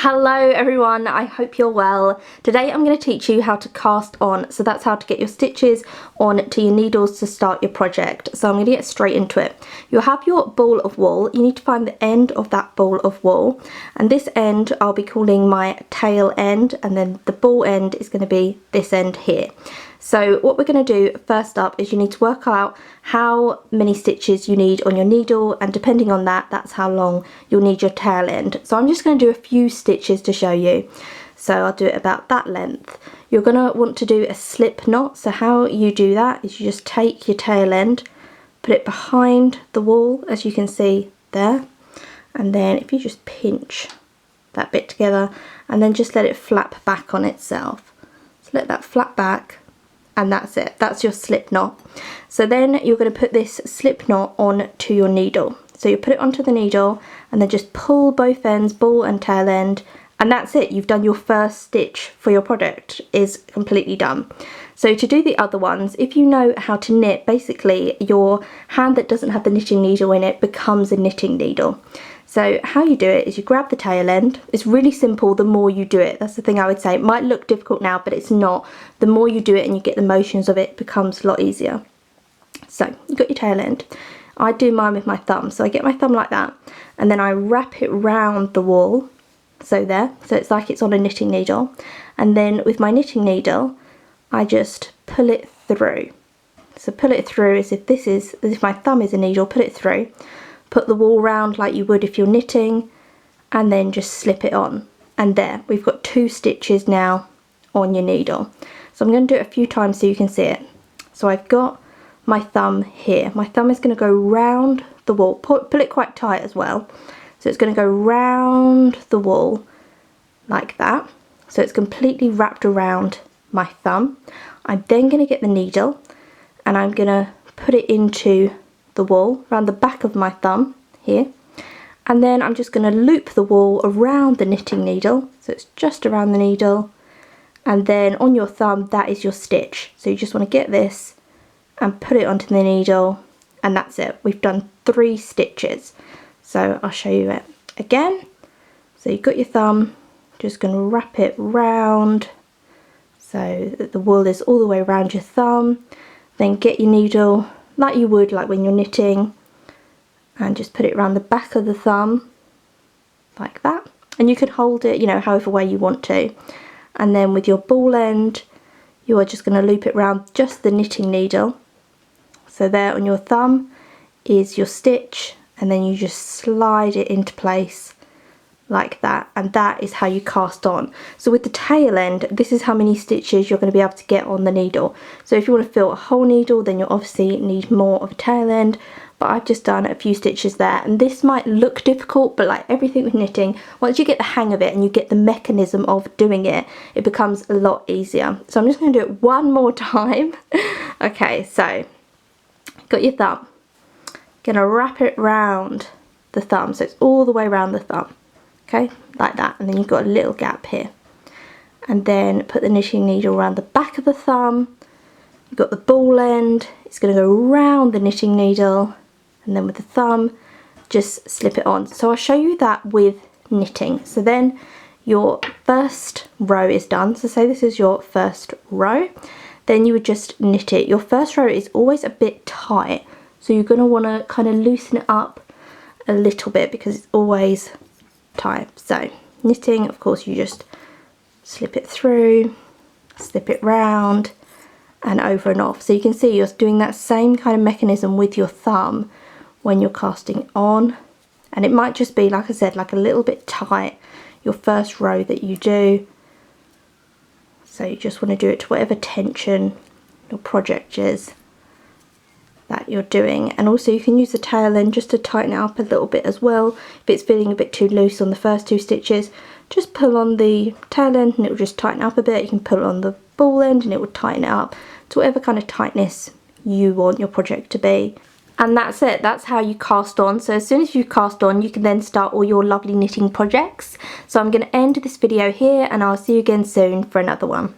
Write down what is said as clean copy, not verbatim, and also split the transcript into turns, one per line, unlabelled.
Hello everyone, I hope you're well. Today I'm going to teach you how to cast on, so that's how to get your stitches on to your needles to start your project. So I'm going to get straight into it. You'll have your ball of wool. You need to find the end of that ball of wool, and this end I'll be calling my tail end, and then the ball end is going to be this end here. So what we're going to do first up is you need to work out how many stitches you need on your needle, and depending on that, that's how long you'll need your tail end. So I'm just going to do a few stitches to show you. So I'll do it about that length. You're going to want to do a slip knot. So how you do that is you just take your tail end, put it behind the wool, as you can see there, and then if you just pinch that bit together and then just let it flap back on itself. So let that flap back. And that's it, that's your slip knot. So then you're going to put this slip knot on to your needle. So you put it onto the needle and then just pull both ends, ball and tail end, and that's it. You've done your first stitch for your project, is completely done. So to do the other ones, if you know how to knit, basically your hand that doesn't have the knitting needle in it becomes a knitting needle. So how you do it is you grab the tail end. It's really simple the more you do it. That's the thing I would say. It might look difficult now, but it's not. The more you do it and you get the motions of it, it becomes a lot easier. So you've got your tail end. I do mine with my thumb. So I get my thumb like that, and then I wrap it round the wool. So there. So it's like it's on a knitting needle. And then with my knitting needle, I just pull it through. So pull it through as if my thumb is a needle, pull it through. Put the wool round like you would if you're knitting, and then just slip it on. And there, we've got 2 stitches now on your needle. So I'm going to do it a few times so you can see it. So I've got my thumb here. My thumb is going to go round the wool. Pull it quite tight as well. So it's going to go round the wool like that. So it's completely wrapped around my thumb. I'm then going to get the needle and I'm going to put it into the wool around the back of my thumb here, and then I'm just going to loop the wool around the knitting needle, so it's just around the needle, and then on your thumb that is your stitch. So you just want to get this and put it onto the needle, and that's it. We've done 3 stitches. So I'll show you it again. So you've got your thumb, just going to wrap it round so that the wool is all the way around your thumb, then get your needle like you would like when you're knitting, and just put it around the back of the thumb like that, and you can hold it, you know, however way you want to. And then with your ball end, you are just going to loop it around just the knitting needle. So there on your thumb is your stitch, and then you just slide it into place like that, and that is how you cast on. So with the tail end, this is how many stitches you're going to be able to get on the needle. So if you want to fill a whole needle, then you'll obviously need more of a tail end, but I've just done a few stitches there. And this might look difficult, but like everything with knitting, once you get the hang of it and you get the mechanism of doing it, it becomes a lot easier. So I'm just going to do it one more time. Okay, so got your thumb, gonna wrap it round the thumb, so it's all the way around the thumb. Okay, like that, and then you've got a little gap here, and then put the knitting needle around the back of the thumb. You've got the ball end, it's going to go around the knitting needle, and then with the thumb just slip it on. So I'll show you that with knitting. So then your first row is done. So say this is your first row, then you would just knit it. Your first row is always a bit tight, so you're going to want to kind of loosen it up a little bit because it's always tight. So knitting, of course, you just slip it through, slip it round and over and off. So you can see you're doing that same kind of mechanism with your thumb when you're casting on, and it might just be, like I said, like a little bit tight your first row that you do. So you just want to do it to whatever tension your project is that you're doing. And also you can use the tail end just to tighten it up a little bit as well. If it's feeling a bit too loose on the first 2 stitches, just pull on the tail end and it will just tighten up a bit. You can pull on the ball end and it will tighten it up to whatever kind of tightness you want your project to be. And that's it, that's how you cast on. So as soon as you cast on, you can then start all your lovely knitting projects. So I'm going to end this video here, and I'll see you again soon for another one.